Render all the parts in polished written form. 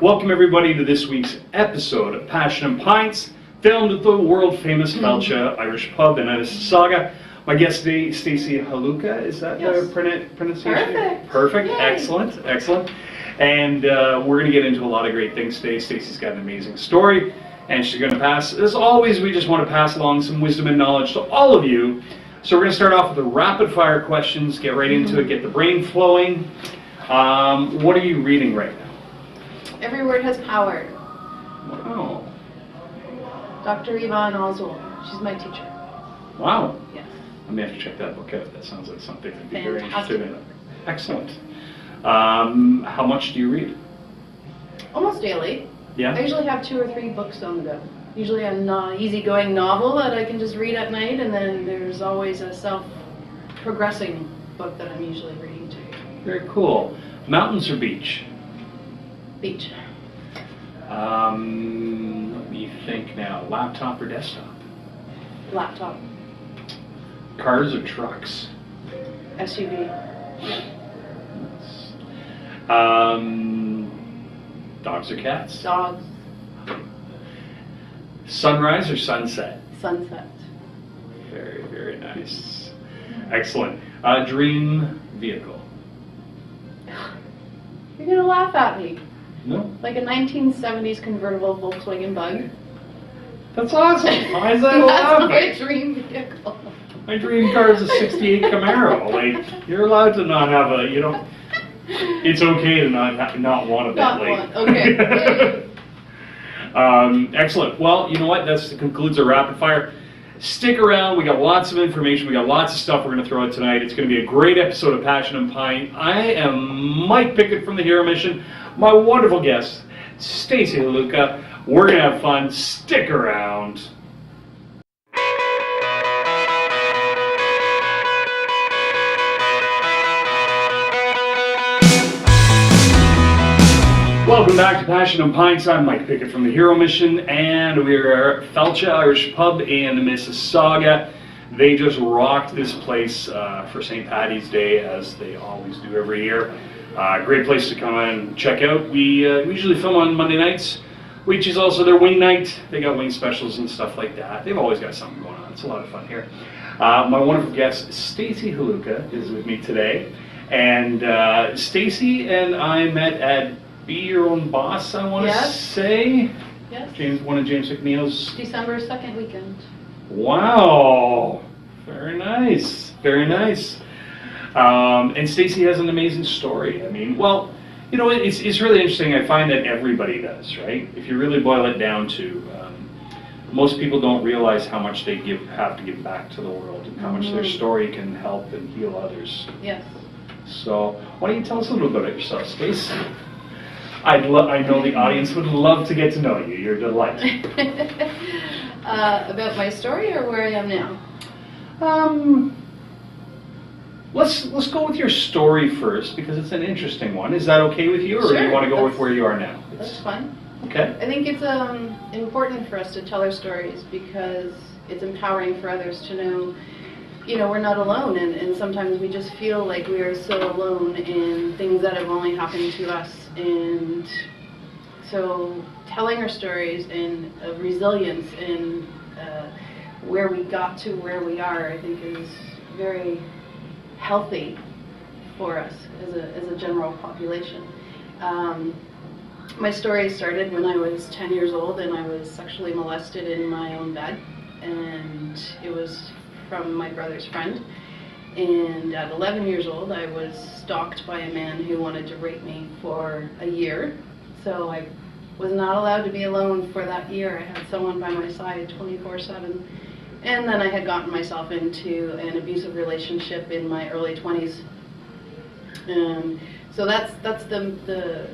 Welcome everybody to this week's episode of Passion and Pints, filmed at the world-famous Felcha Irish pub in Mississauga. My guest today, Stacey Haluka. Is that the pronunciation? Perfect. Yay. Excellent. And we're going to get into a lot of great things today. Stacey's got an amazing story, and she's going to pass, as always, we just want to pass along some wisdom and knowledge to all of you. So we're going to start off with the rapid-fire questions, get right into it, get the brain flowing. What are you reading right now? Every Word Has Power. Wow. Dr. Yvonne Oswald. She's my teacher. Wow. Yes. I may have to check that book out. That sounds like something I'd be very interested in. Excellent. How much do you read? Almost daily. Yeah? I usually have 2 or 3 books on the go. Usually an easygoing novel that I can just read at night, and then there's always a self-progressing book that I'm usually reading too. Very cool. Mountains or beach? Beach. Let me think now. Laptop or desktop? Laptop. Cars or trucks? SUV. Dogs or cats? Dogs. Sunrise or sunset? Sunset. Very, very nice. Excellent. Dream vehicle? You're going to laugh at me. No. Like a 1970s convertible Volkswagen Bug. That's awesome. Why is that That's my dream vehicle. My dream car is a 68 Camaro. Like, you're allowed to not have a, it's okay to not want a Bentley. Okay. Excellent. Well, you know what? That concludes our rapid fire. Stick around. We got lots of information. We got lots of stuff we're going to throw out tonight. It's going to be a great episode of Passion and Pint. I am Mike Picket from the Hero Mission. My wonderful guest, Stacey Haluka. We're going to have fun. Stick around. Welcome back to Passion and Pints. I'm Mike Picket from the Hero Mission, and we're at Felcha Irish Pub in Mississauga. They just rocked this place for St. Paddy's Day, as they always do every year. Great place to come and check out. We usually film on Monday nights, which is also their wing night. They got wing specials and stuff like that. They've always got something going on. It's a lot of fun here. My wonderful guest, Stacey Haluka, is with me today. And Stacey and I met at Be Your Own Boss, I want to say. Yes. One of James McNeil's. December 2nd weekend. Wow. Very nice. Very nice. And Stacey has an amazing story. I mean, well, it's really interesting. I find that everybody does, right? If you really boil it down to, most people don't realize how much they have to give back to the world, and how much their story can help and heal others. Yes. So, why don't you tell us a little bit about yourself, Stacey? I know the audience would love to get to know you. You're a delight. About my story or where I am now? Let's go with your story first, because it's an interesting one. Is that okay with you, or do you want to go with where you are now? That's fine. Okay. I think it's important for us to tell our stories, because it's empowering for others to know, we're not alone, and sometimes we just feel like we are so alone in things that have only happened to us. And so telling our stories and of resilience and where we got to where we are, I think is very healthy for us as a general population. My story started when I was 10 years old, and I was sexually molested in my own bed, and it was from my brother's friend. And at 11 years old, I was stalked by a man who wanted to rape me for a year. So I was not allowed to be alone for that year. I had someone by my side 24/7. And then I had gotten myself into an abusive relationship in my early 20s. So that's the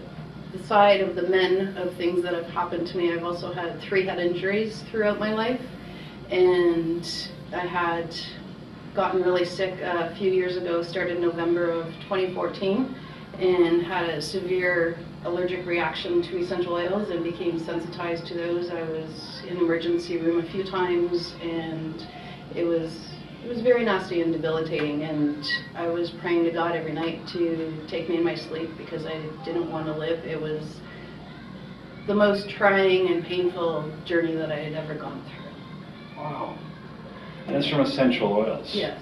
side of the men of things that have happened to me. I've also had 3 head injuries throughout my life. And I had gotten really sick a few years ago, started November of 2014, and had a severe allergic reaction to essential oils and became sensitized to those. I was in emergency room a few times, and it was very nasty and debilitating, and I was praying to God every night to take me in my sleep because I didn't want to live. It was the most trying and painful journey that I had ever gone through. Wow. And that's from essential oils. Yes.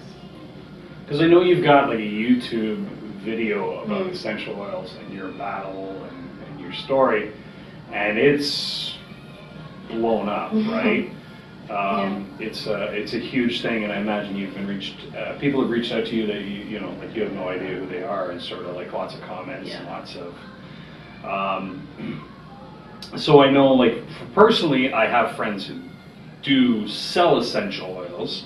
Because I know you've got like a YouTube video about essential oils and your battle and your story, and it's blown up, right? It's a huge thing, and I imagine you've been people have reached out to you that you know, like you have no idea who they are, and sort of like lots of comments and lots of. So I know, like personally, I have friends who do sell essential oils.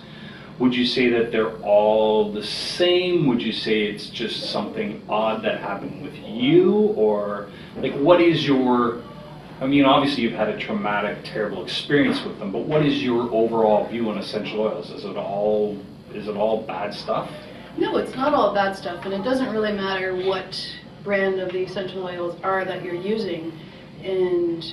Would you say that they're all the same? Would you say it's just something odd that happened with you, or like what is your? I mean, obviously you've had a traumatic, terrible experience with them, but what is your overall view on essential oils? Is it all bad stuff? No, it's not all bad stuff, and it doesn't really matter what brand of the essential oils are that you're using. And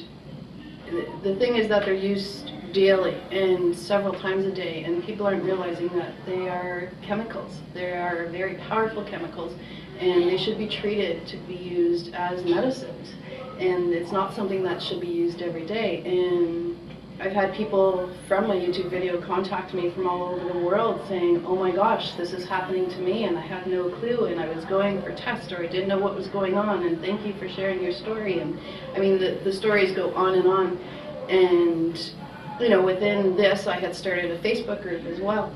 the thing is that they're used daily and several times a day, and people aren't realizing that they are chemicals. They are very powerful chemicals, and they should be treated to be used as medicines. And it's not something that should be used every day. And I've had people from my YouTube video contact me from all over the world saying, oh my gosh, this is happening to me and I had no clue, and I was going for tests, or I didn't know what was going on, and thank you for sharing your story. And I mean, the stories go on. And you know, within this I had started a Facebook group as well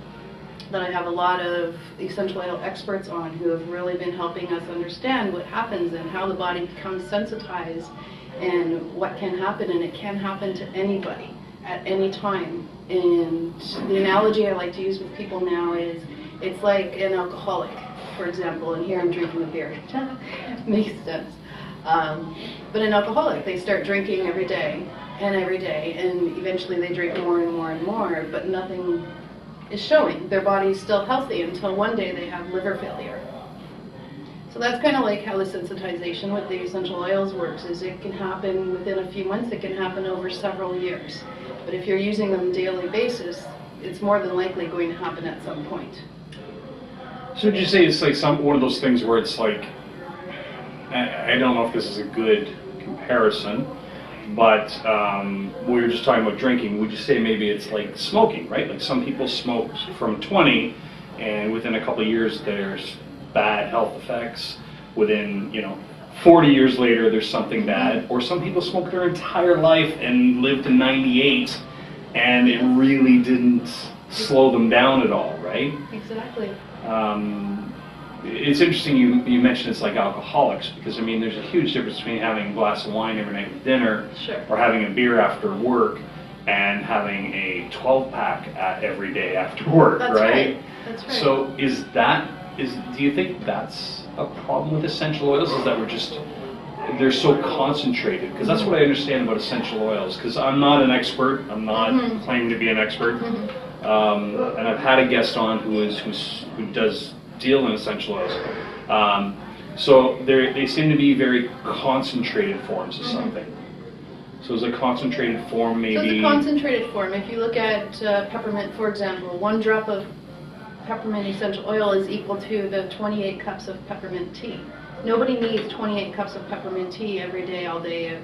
that I have a lot of essential oil experts on who have really been helping us understand what happens and how the body becomes sensitized and what can happen, and it can happen to anybody at any time. And the analogy I like to use with people now is it's like an alcoholic, for example, and here I'm drinking a beer. Makes sense. But an alcoholic, they start drinking every day, and eventually they drink more and more and more, but nothing is showing. Their body's still healthy until one day they have liver failure. So that's kind of like how the sensitization with the essential oils works, is it can happen within a few months, it can happen over several years. But if you're using them on a daily basis, it's more than likely going to happen at some point. So would you say it's like one of those things where it's like, I don't know if this is a good comparison, but we were just talking about drinking. Would you say maybe it's like smoking, right? Like some people smoke from 20, and within a couple of years there's bad health effects. Within 40 years later there's something bad. Or some people smoke their entire life and live to 98, and it really didn't slow them down at all, right? Exactly. It's interesting you mentioned it's like alcoholics, because I mean there's a huge difference between having a glass of wine every night with dinner, or having a beer after work, and having a 12-pack every day after work. That's right? That's right. So do you think that's a problem with essential oils? Is that they're so concentrated? Because that's what I understand about essential oils, because I'm not an expert, I'm not claiming to be an expert, and I've had a guest on who does deal in essential oils. So they seem to be very concentrated forms of something. So is a concentrated form maybe... So it's a concentrated form. If you look at peppermint, for example, 1 drop of peppermint essential oil is equal to the 28 cups of peppermint tea. Nobody needs 28 cups of peppermint tea every day, all day,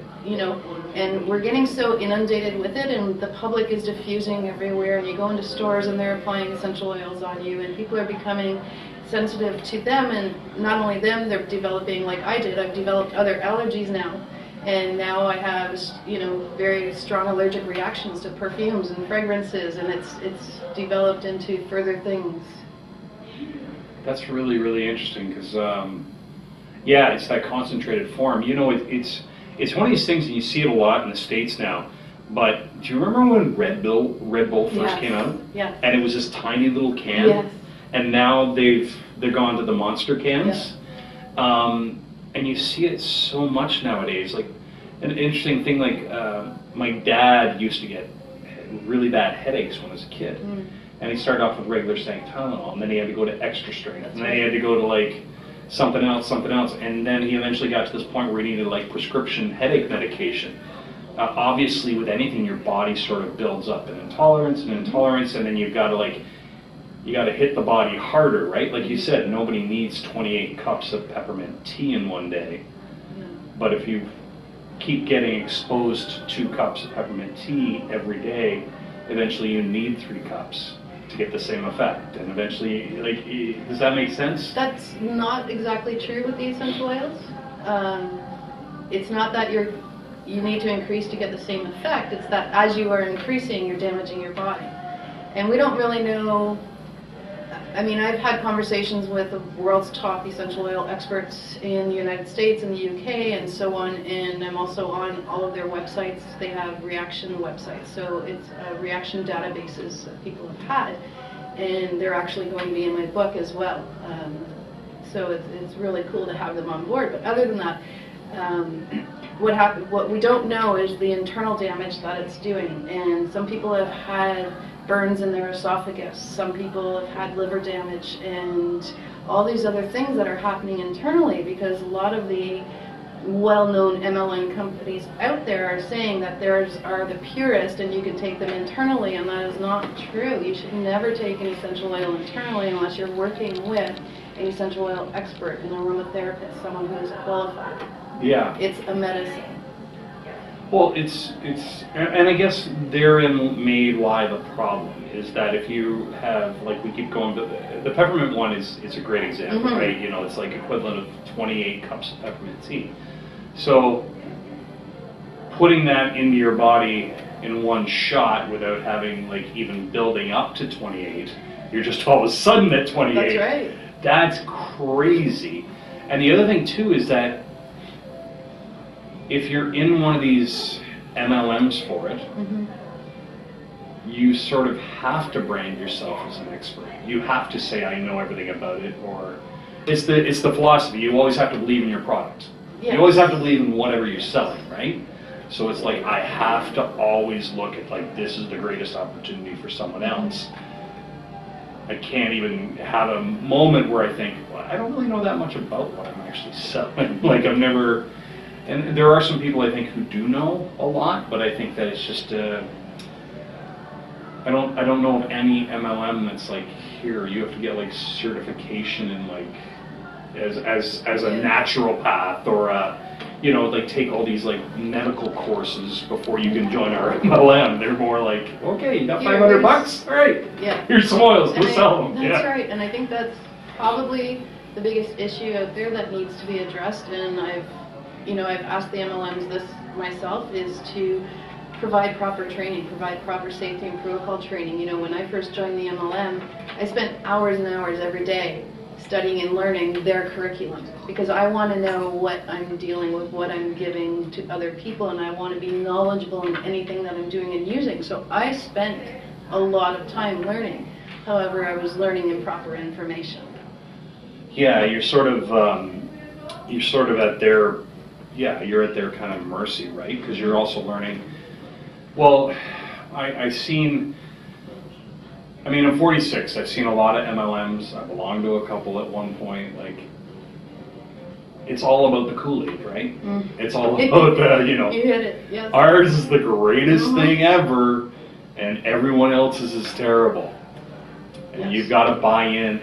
and we're getting so inundated with it, and the public is diffusing everywhere, and you go into stores and they're applying essential oils on you, and people are becoming sensitive to them, and not only them, they're developing, like I did, I've developed other allergies now, and now I have, very strong allergic reactions to perfumes and fragrances, and it's developed into further things. That's really, really interesting, because yeah, it's that concentrated form. It's one of these things, and you see it a lot in the States now. But do you remember when Red Bull first came out? Yeah. And it was this tiny little can. Yes. And now they're gone to the monster cans. Yeah. And you see it so much nowadays. Like an interesting thing, like my dad used to get really bad headaches when he was a kid, and he started off with regular strength Tylenol, and then he had to go to extra strength, and then he had to go to like something else, and then he eventually got to this point where he needed like prescription headache medication. Obviously, with anything, your body sort of builds up an intolerance, and then you got to hit the body harder, right? Like you said, nobody needs 28 cups of peppermint tea in one day. Yeah. But if you keep getting exposed to 2 cups of peppermint tea every day, eventually you need 3 cups to get the same effect. And eventually, like, does that make sense? That's not exactly true with the essential oils. It's not that you need to increase to get the same effect. It's that as you are increasing, you're damaging your body. And we don't really know. I mean, I've had conversations with the world's top essential oil experts in the United States and the UK and so on, and I'm also on all of their websites. They have reaction websites, so it's reaction databases that people have had, and they're actually going to be in my book as well. So it's really cool to have them on board. But other than that, what we don't know is the internal damage that it's doing, and some people have had burns in their esophagus, some people have had liver damage, and all these other things that are happening internally, because a lot of the well-known MLM companies out there are saying that theirs are the purest and you can take them internally, and that is not true. You should never take an essential oil internally unless you're working with an essential oil expert, an aromatherapist, someone who is qualified. Yeah. It's a medicine. Well, and I guess therein may lie the problem, is that if you have, like, we keep going, the peppermint one is a great example, right? You know, it's like equivalent of 28 cups of peppermint tea. So putting that into your body in one shot without having, like, even building up to 28, you're just all of a sudden at 28. That's right. That's crazy. And the other thing too is that if you're in one of these MLMs for it, you sort of have to brand yourself as an expert. You have to say, I know everything about it, or it's the philosophy. You always have to believe in your product. Yes. You always have to believe in whatever you're selling, right? So it's like, I have to always look at, like, this is the greatest opportunity for someone else. I can't even have a moment where I think, well, I don't really know that much about what I'm actually selling. Like, I've never. And there are some people I think who do know a lot, but I think that it's just I don't know of any MLM that's like, here you have to get like certification in like as a naturopath, or you know, like take all these like medical courses before you can join our MLM. They're more like, okay, you got $500, all right, yeah, here's some oils, go sell them. That's right, and I think that's probably the biggest issue out there that needs to be addressed. And I've asked the MLMs this myself, is to provide proper training, provide proper safety and protocol training. You know, when I first joined the MLM, I spent hours and hours every day studying and learning their curriculum, because I want to know what I'm dealing with, what I'm giving to other people, and I want to be knowledgeable in anything that I'm doing and using. So I spent a lot of time learning. However, I was learning improper information. Yeah, you're sort of at their. Yeah, you're at their kind of mercy, right? Because you're also learning. Well, I'm 46. I've seen a lot of MLMs. I belonged to a couple at one point. Like, it's all about the Kool-Aid, right? It's all about the, you know. You hit it, yes. Ours is the greatest thing ever, and everyone else's is terrible. And you've got to buy in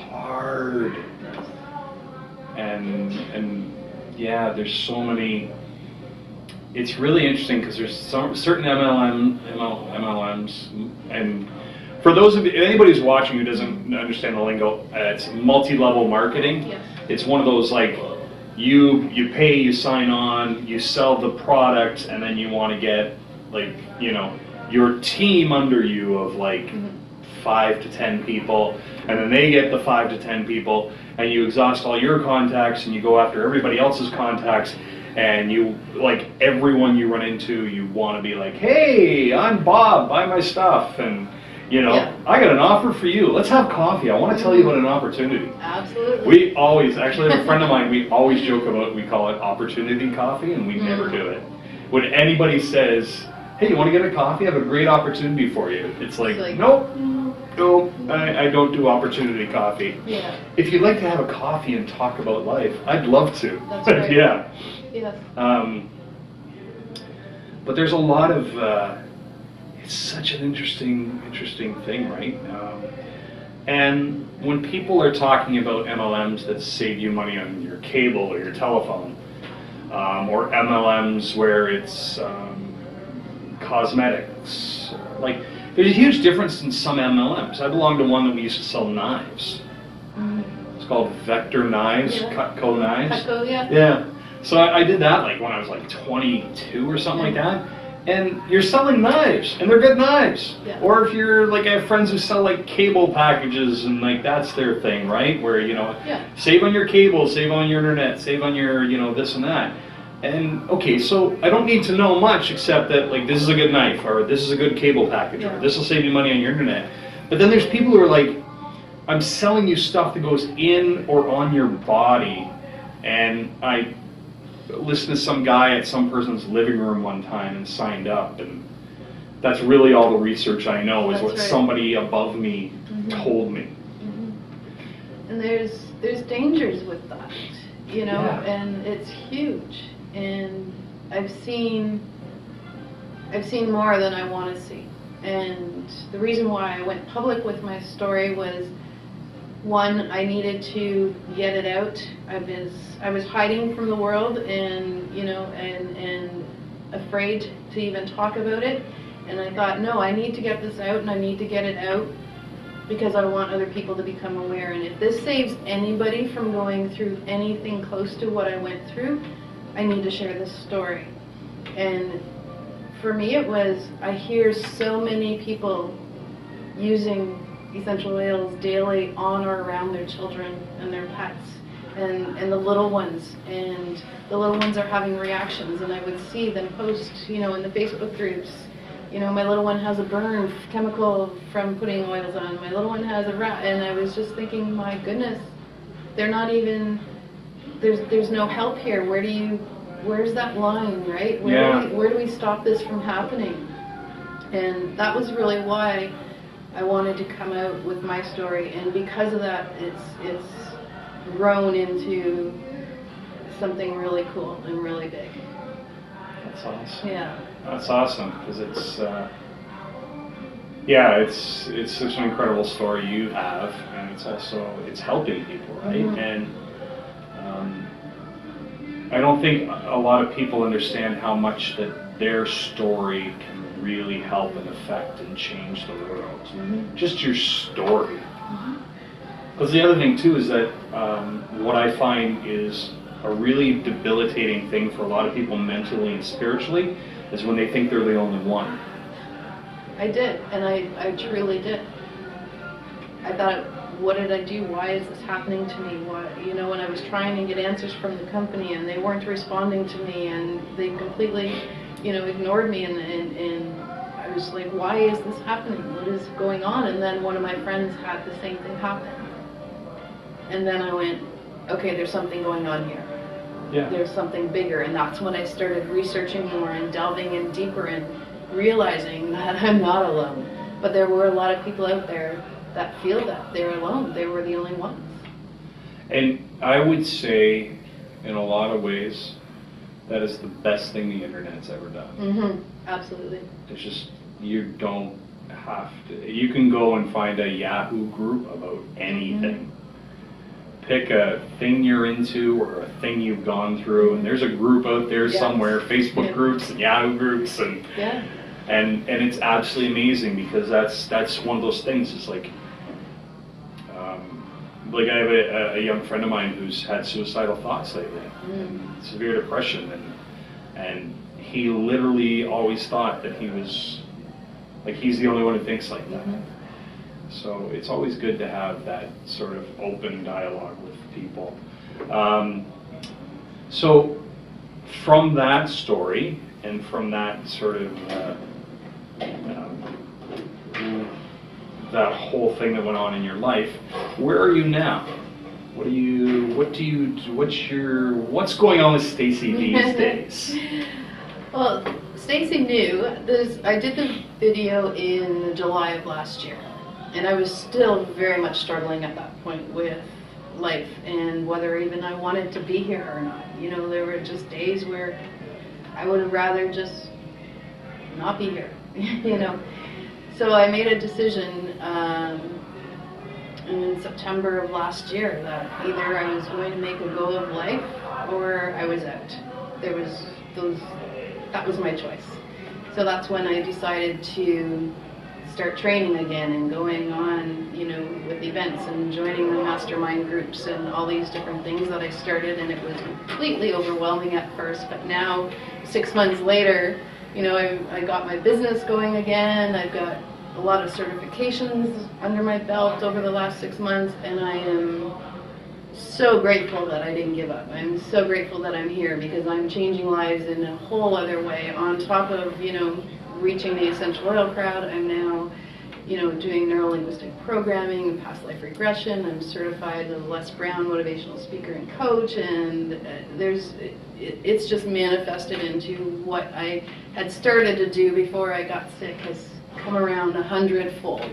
hard. And yeah, there's so many. It's really interesting because there's certain MLMs, and for those of anybody who's watching who doesn't understand the lingo, it's multi-level marketing. Yes. It's one of those like you pay, you sign on, you sell the product, and then you want to get like, you know, your team under you of like 5 to 10 people, and then they get the 5 to 10 people, and you exhaust all your contacts and you go after everybody else's contacts, and you, like, everyone you run into, you want to be like, hey, I'm Bob, buy my stuff, and you know, I got an offer for you, let's have coffee, I want to tell you about an opportunity. Absolutely. We always, actually I have a friend of mine, we always joke about, we call it opportunity coffee, and we never do it. When anybody says, hey, you want to get a coffee, I have a great opportunity for you, it's like nope. No, I don't do opportunity coffee. Yeah. If you'd like to have a coffee and talk about life, I'd love to. That's right. Yeah. Yes. But there's a lot of, it's such an interesting thing, right? And when people are talking about MLMs that save you money on your cable or your telephone, or MLMs where it's cosmetics. Like, there's a huge difference in some MLMs. I belong to one that we used to sell knives. It's called Vector Knives, Cutco Knives. Cutco, yeah. Yeah. So I did that like when I was like 22 or something like that. And you're selling knives, and they're good knives. Yeah. Or if you're like, I have friends who sell like cable packages, and like that's their thing, right? Where, you know, save on your cable, save on your internet, save on your, you know, this and that. And okay, so I don't need to know much except that like this is a good knife, or this is a good cable package, or this will save you money on your internet. But then there's people who are like, I'm selling you stuff that goes in or on your body. And I listened to some guy at some person's living room one time and signed up, and that's really all the research I know is what somebody above me told me. And there's dangers with that, you know, and it's huge. And I've seen more than I want to see. And the reason why I went public with my story was, one, I needed to get it out. I was hiding from the world, and you know, and afraid to even talk about it. And I thought, no, I need to get this out, and I need to get it out because I want other people to become aware. And if this saves anybody from going through anything close to what I went through, I need to share this story. And for me, it was, I hear so many people using essential oils daily on or around their children and their pets and the little ones, and the little ones are having reactions, and I would see them post, you know, in the Facebook groups, you know, my little one has a burn chemical from putting oils on, my little one has a rat, and I was just thinking, my goodness, they're not even, there's no help here. Where's that line, right? Where do we stop this from happening? And that was really why I wanted to come out with my story, and because of that, it's grown into something really cool and really big. That's awesome. Yeah. That's awesome, because it's such an incredible story you have, and it's helping people, right? And I don't think a lot of people understand how much that their story can really help and affect and change the world. Just your story. Because the other thing too is that what I find is a really debilitating thing for a lot of people mentally and spiritually is when they think they're the only one. I did, and I truly did. I thought, what did I do? Why is this happening to me? Why, you know, when I was trying to get answers from the company and they weren't responding to me, and they completely, you know, ignored me, and I was like, why is this happening? What is going on? And then one of my friends had the same thing happen. And then I went, okay, there's something going on here. Yeah. There's something bigger. And that's when I started researching more and delving in deeper and realizing that I'm not alone. But there were a lot of people out there that feel that they're alone. They were the only ones. And I would say, in a lot of ways, that is the best thing the internet's ever done. Absolutely. It's just, you don't have to, you can go and find a Yahoo group about anything. Pick a thing you're into or a thing you've gone through, and there's a group out there somewhere, Facebook groups and Yahoo groups, and it's absolutely amazing, because that's one of those things. It's like I have a young friend of mine who's had suicidal thoughts lately, and severe depression, and he literally always thought that he was, like, he's the only one who thinks like that. So it's always good to have that sort of open dialogue with people. So from that story and from that sort of that whole thing that went on in your life, where are you now? What's going on with Stacey these days? Well, Stacey knew this. I did the video in July of last year, and I was still very much struggling at that point with life and whether even I wanted to be here or not. You know, there were just days where I would have rather just not be here, you know. So I made a decision in September of last year that either I was going to make a go of life or I was out. that was my choice. So that's when I decided to start training again and going on, with events and joining the mastermind groups and all these different things that I started, and it was completely overwhelming at first, but now 6 months later, I got my business going again. I've got a lot of certifications under my belt over the last 6 months, and I am so grateful that I didn't give up. I'm so grateful that I'm here because I'm changing lives in a whole other way. On top of, reaching the essential oil crowd, I'm now, doing neuro-linguistic programming and past life regression. I'm certified as a Les Brown motivational speaker and coach, and it's just manifested into what I had started to do before I got sick has come around 100-fold.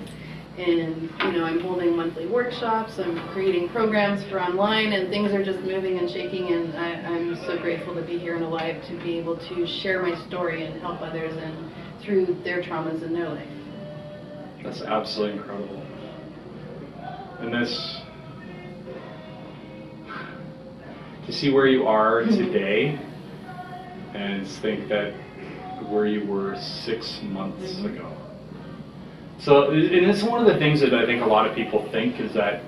And, I'm holding monthly workshops, I'm creating programs for online, and things are just moving and shaking, and I'm so grateful to be here and alive to be able to share my story and help others and through their traumas in their life. That's absolutely incredible. And to see where you are today and think that where you were 6 months ago. So, and it's one of the things that I think a lot of people think is that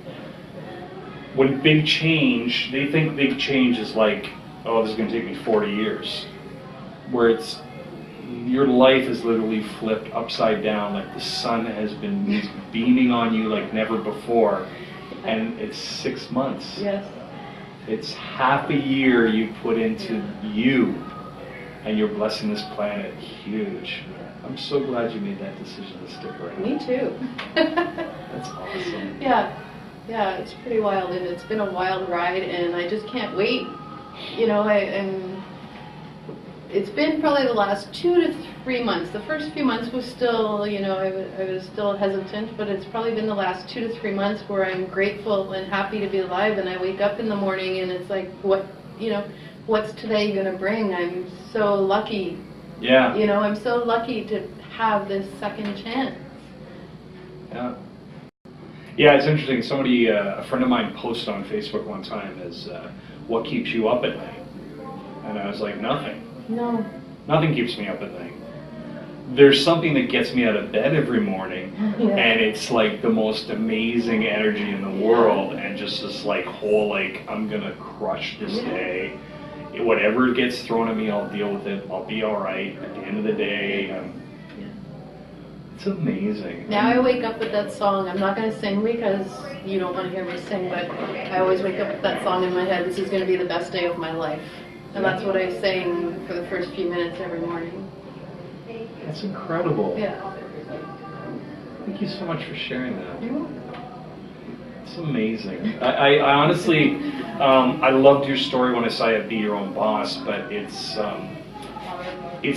when big change, they think big change is like, oh, this is going to take me 40 years. Where it's, your life is literally flipped upside down, like the sun has been beaming on you like never before. And it's 6 months. Yes. It's half a year you put into you, and you're blessing this planet huge. I'm so glad you made that decision to stick around. Me too. That's awesome. Yeah, it's pretty wild, and it's been a wild ride, and I just can't wait. It's been probably the last 2 to 3 months. The first few months was still, I was still hesitant, but it's probably been the last 2 to 3 months where I'm grateful and happy to be alive, and I wake up in the morning and it's like, what's today going to bring? I'm so lucky. Yeah. I'm so lucky to have this second chance. Yeah. Yeah, it's interesting. Somebody, a friend of mine posted on Facebook one time as, what keeps you up at night? And I was like, nothing. No. Nothing keeps me up at night. There's something that gets me out of bed every morning, and it's like the most amazing energy in the world, and just this like whole like, I'm gonna crush this day. Whatever gets thrown at me, I'll deal with it. I'll be all right. At the end of the day, it's amazing. Now I wake up with that song. I'm not going to sing because you don't want to hear me sing, but I always wake up with that song in my head. This is going to be the best day of my life. And that's what I sing for the first few minutes every morning. That's incredible. Yeah. Thank you so much for sharing that. It's amazing. I honestly, I loved your story when I saw you Be Your Own Boss, but it's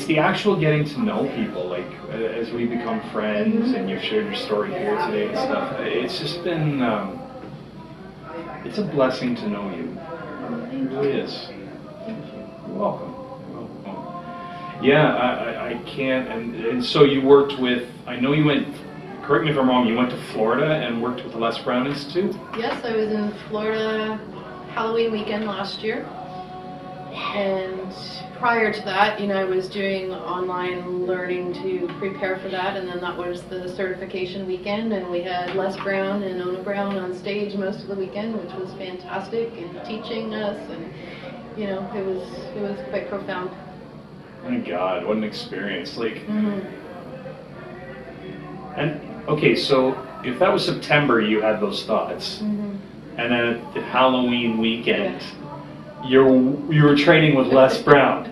the actual getting to know people, like as we become friends and you've shared your story here today and stuff. It's just been, it's a blessing to know you. It really is. You're welcome. Yeah, I can't, and so you worked with, I know you went, correct me if I'm wrong, you went to Florida and worked with the Les Brown Institute? Yes, I was in Florida Halloween weekend last year. And prior to that, I was doing online learning to prepare for that, and then that was the certification weekend, and we had Les Brown and Ona Brown on stage most of the weekend, which was fantastic, and teaching us, and it was quite profound. My God, what an experience! Like, and okay, so if that was September, you had those thoughts, and then at the Halloween weekend. You were training with Les Brown.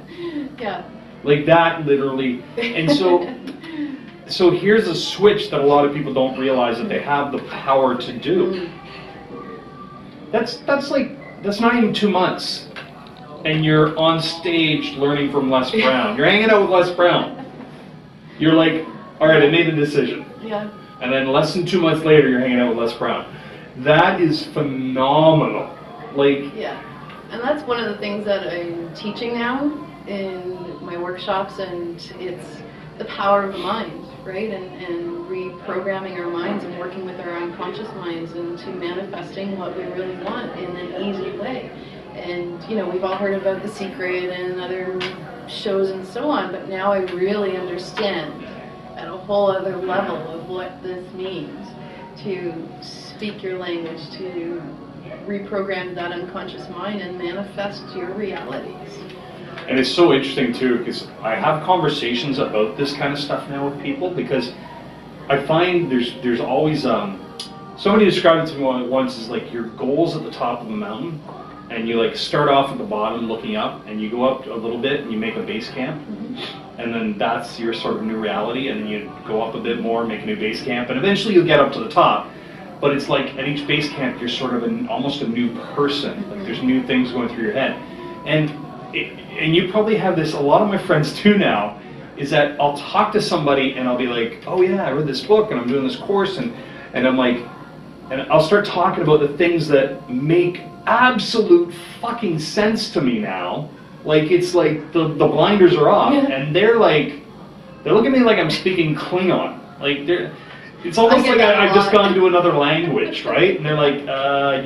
Yeah. Like that, literally. And so here's a switch that a lot of people don't realize that they have the power to do. That's not even 2 months, and you're on stage learning from Les Brown. You're hanging out with Les Brown. You're like, all right, I made a decision. Yeah. And then less than 2 months later, you're hanging out with Les Brown. That is phenomenal. Like. Yeah. And that's one of the things that I'm teaching now in my workshops, and it's the power of the mind, right? And reprogramming our minds and working with our unconscious minds into manifesting what we really want in an easy way. And, you know, we've all heard about The Secret and other shows and so on, but now I really understand at a whole other level of what this means to speak your language, to reprogram that unconscious mind and manifest your realities. And it's so interesting too, because I have conversations about this kind of stuff now with people, because I find there's always somebody described it to me once as like your goal's at the top of a mountain, and you like start off at the bottom looking up, and you go up a little bit and you make a base camp, and then that's your sort of new reality, and then you go up a bit more, make a new base camp, and eventually you'll get up to the top. But it's like at each base camp you're sort of almost a new person. Like there's new things going through your head, and you probably have this. A lot of my friends too now is that I'll talk to somebody and I'll be like, oh yeah, I read this book and I'm doing this course, and I'm like, and I'll start talking about the things that make absolute fucking sense to me now. Like it's like the blinders are off, and they look at me like I'm speaking Klingon. Like it's almost like I've just gone to another language, right? And they're like, I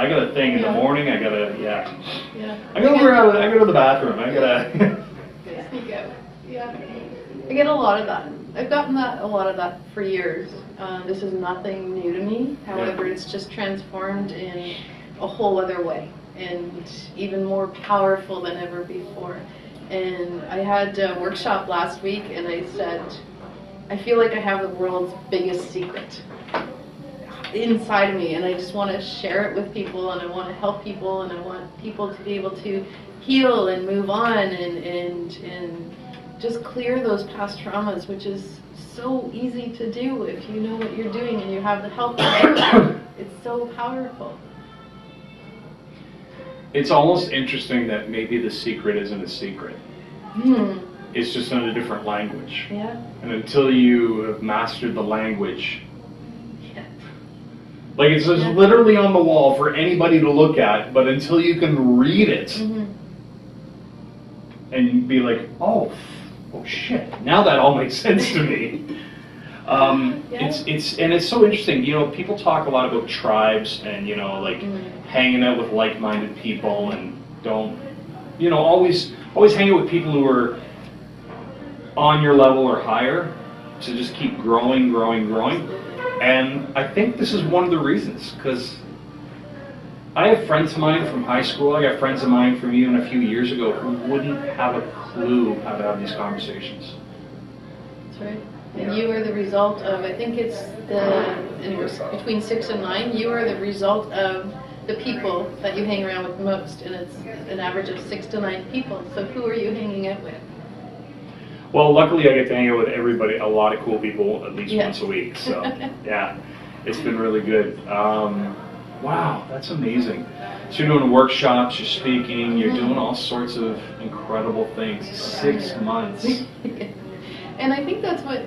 got a thing in the morning. I go to the bathroom. I gotta sneak out. Yeah, I get a lot of that. I've gotten a lot of that for years. This is nothing new to me. However, it's just transformed in a whole other way, and even more powerful than ever before. And I had a workshop last week, and I said, I feel like I have the world's biggest secret inside of me, and I just want to share it with people, and I want to help people, and I want people to be able to heal and move on and just clear those past traumas, which is so easy to do if you know what you're doing and you have the help. It's so powerful. It's almost interesting that maybe the secret isn't a secret. It's just in a different language. Yeah. And until you have mastered the language, like it's just literally on the wall for anybody to look at, but until you can read it and be like, oh shit, now that all makes sense to me. It's so interesting. You know, people talk a lot about tribes and, you know, like hanging out with like-minded people, and don't, you know, always hang out with people who are on your level or higher, to just keep growing. And I think this is one of the reasons, because I have friends of mine from high school, I got friends of mine from even a few years ago who wouldn't have a clue how to have these conversations. That's right. And you are the result of, I think it's between 6 and 9, you are the result of the people that you hang around with most, and it's an average of 6 to 9 people. So who are you hanging out with? Well, luckily I get to hang out with everybody, a lot of cool people, at least once a week. So, yeah, it's been really good. Wow, that's amazing. So you're doing workshops, you're speaking, you're doing all sorts of incredible things. 6 months. And I think that's what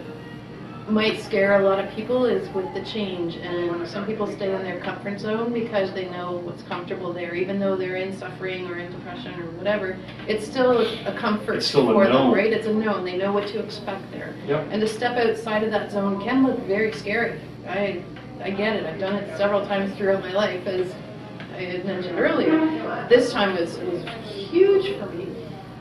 might scare a lot of people, is with the change. And some people stay in their comfort zone because they know what's comfortable there, even though they're in suffering or in depression or whatever. It's still a comfort for them, right? It's a known. They know what to expect there. Yep. And to step outside of that zone can look very scary. I get it. I've done it several times throughout my life, as I had mentioned earlier. This time was huge for me.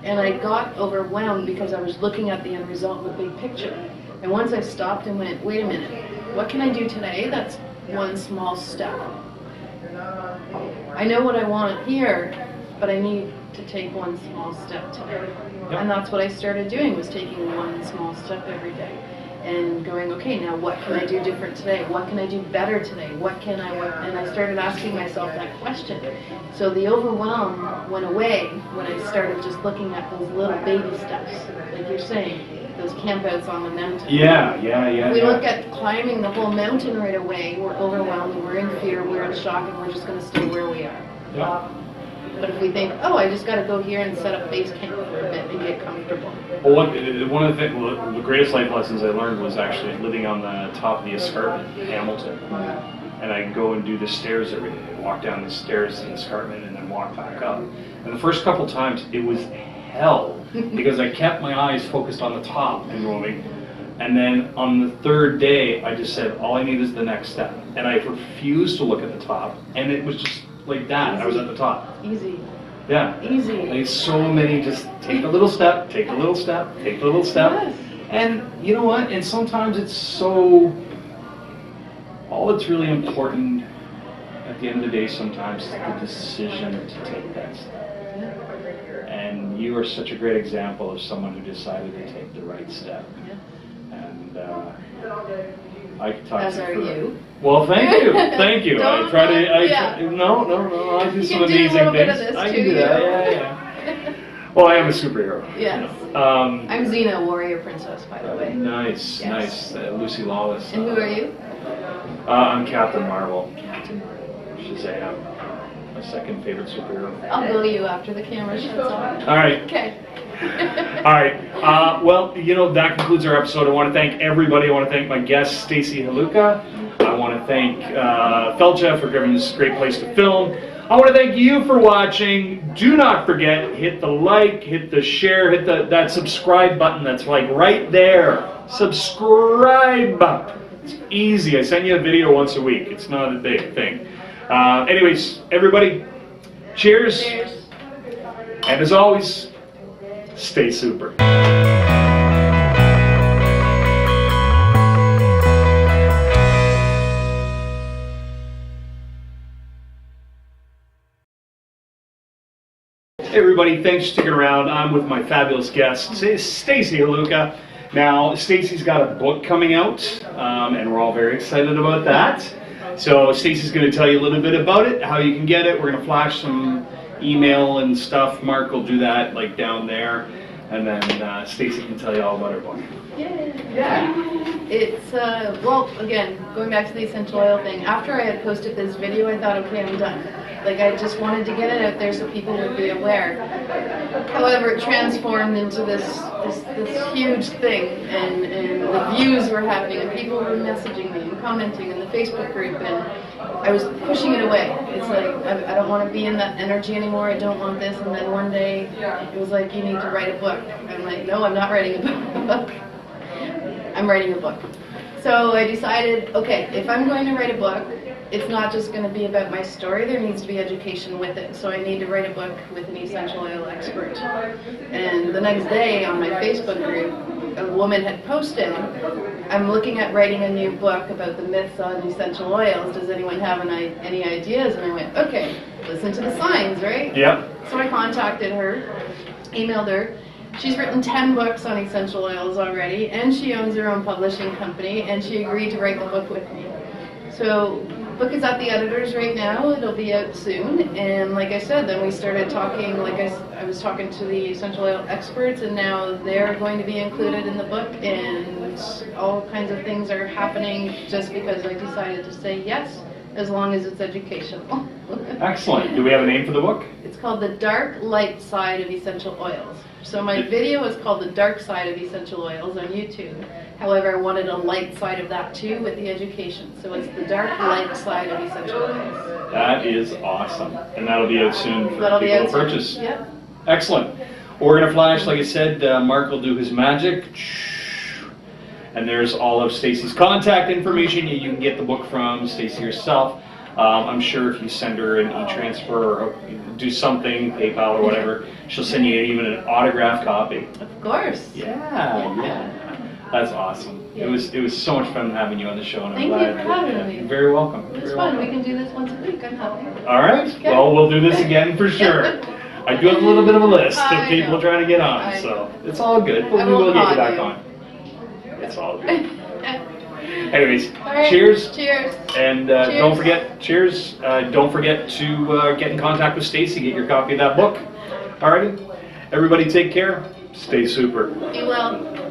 And I got overwhelmed because I was looking at the end result, the big picture. And once I stopped and went, wait a minute, what can I do today? That's one small step. I know what I want here, but I need to take one small step today. Yep. And that's what I started doing, was taking one small step every day. And going, okay, now what can I do different today? What can I do better today? And I started asking myself that question. So the overwhelm went away when I started just looking at those little baby steps, like you're saying. Those campouts on the mountain. Yeah. We look at climbing the whole mountain right away, we're overwhelmed, we're in fear, we're in shock, and we're just going to stay where we are. Yeah. But if we think, oh, I just got to go here and set up base camp for a bit and get comfortable. Well, one of the greatest life lessons I learned was actually living on the top of the escarpment in Hamilton. And I go and do the stairs every day. I walk down the stairs to the escarpment and then walk back up. And the first couple times, it was hell, because I kept my eyes focused on the top and going. And then on the third day, I just said, all I need is the next step. And I refused to look at the top, and it was just like that. I was at the top. Easy. Yeah. Easy. Like so many, just take a little step, take a little step, take a little step. Yes. And you know what? And sometimes it's so, all that's really important at the end of the day sometimes is the decision to take that step. And you are such a great example of someone who decided to take the right step. And I could talk As to you are for- you. Well, thank you, thank you. I try to. Yeah. No. I do some can do a amazing little bit things. of this I too, can do you that. know. Yeah. Well, I am a superhero. Yes. You know. I'm Xena, warrior princess, by the way. Nice, Yes. nice. Lucy Lawless. And who are you? I'm Captain Marvel. Captain Marvel. Shazam. My second favorite superhero. I'll go to you after the camera shuts off. All right. Okay. All right. Well, you know, that concludes our episode. I want to thank everybody. I want to thank my guest, Stacey Haluka. I want to thank Felcha for giving us a great place to film. I want to thank you for watching. Do not forget, hit the like, hit the share, hit that subscribe button that's like right there. Subscribe. It's easy. I send you a video once a week. It's not a big thing. Anyways, everybody, cheers. Cheers. And as always, stay super. Hey everybody, thanks for sticking around. I'm with my fabulous guest, Stacey Haluka. Now, Stacey's got a book coming out, and we're all very excited about that. So Stacey's going to tell you a little bit about it, how you can get it. We're going to flash some email and stuff. Mark will do that like down there, and then Stacey can tell you all about her book. Yeah. It's, well, again, going back to the essential oil thing, after I had posted this video, I thought, okay, I'm done. Like, I just wanted to get it out there so people would be aware. However, it transformed into this huge thing, and the views were happening, and people were messaging me and commenting in the Facebook group, and I was pushing it away. It's like, I don't want to be in that energy anymore, I don't want this, and then one day, it was like, you need to write a book. I'm like, no, I'm not writing a book. I'm writing a book. So I decided, okay, if I'm going to write a book, it's not just going to be about my story, there needs to be education with it. So I need to write a book with an essential oil expert. And the next day on my Facebook group, a woman had posted, I'm looking at writing a new book about the myths on essential oils. Does anyone have any ideas? And I went, okay, listen to the signs, right? Yep. So I contacted her, emailed her. She's written 10 books on essential oils already, and she owns her own publishing company, and she agreed to write the book with me. So the book is at the editors right now. It'll be out soon. And like I said, then we started talking, like I was talking to the essential oil experts, and now they're going to be included in the book, and all kinds of things are happening just because I decided to say yes, as long as it's educational. Excellent. Do we have a name for the book? It's called The Dark Light Side of Essential Oils. So my video is called The Dark Side of Essential Oils on YouTube. However, I wanted a light side of that too with the education. So it's The Dark Light Side of Essential Oils. That is awesome. And that'll be out soon for That'll be people out to purchase. soon. Yep. Excellent. We're going to flash, like I said, Mark will do his magic. And there's all of Stacey's contact information. You can get the book from Stacey herself. I'm sure if you send her an e-transfer or do something, PayPal or whatever, she'll send you even an autographed copy. Of course. Yeah. That's awesome. Yeah. It was so much fun having you on the show, and I'm Thank you glad. for having me. You're very welcome. It was Very fun. welcome. We can do this once a week. I'm happy. All right. Okay. Well, we'll do this again for sure. I do have a little bit of a list of I people know. trying to get on, I so know. it's all good. I But we will will get call you back you. on. It's all good. Anyways, All right. cheers. Cheers. And Cheers. don't forget, cheers. Don't forget to get in contact with Stacey, get your copy of that book. Alrighty. Everybody take care. Stay super. Be well.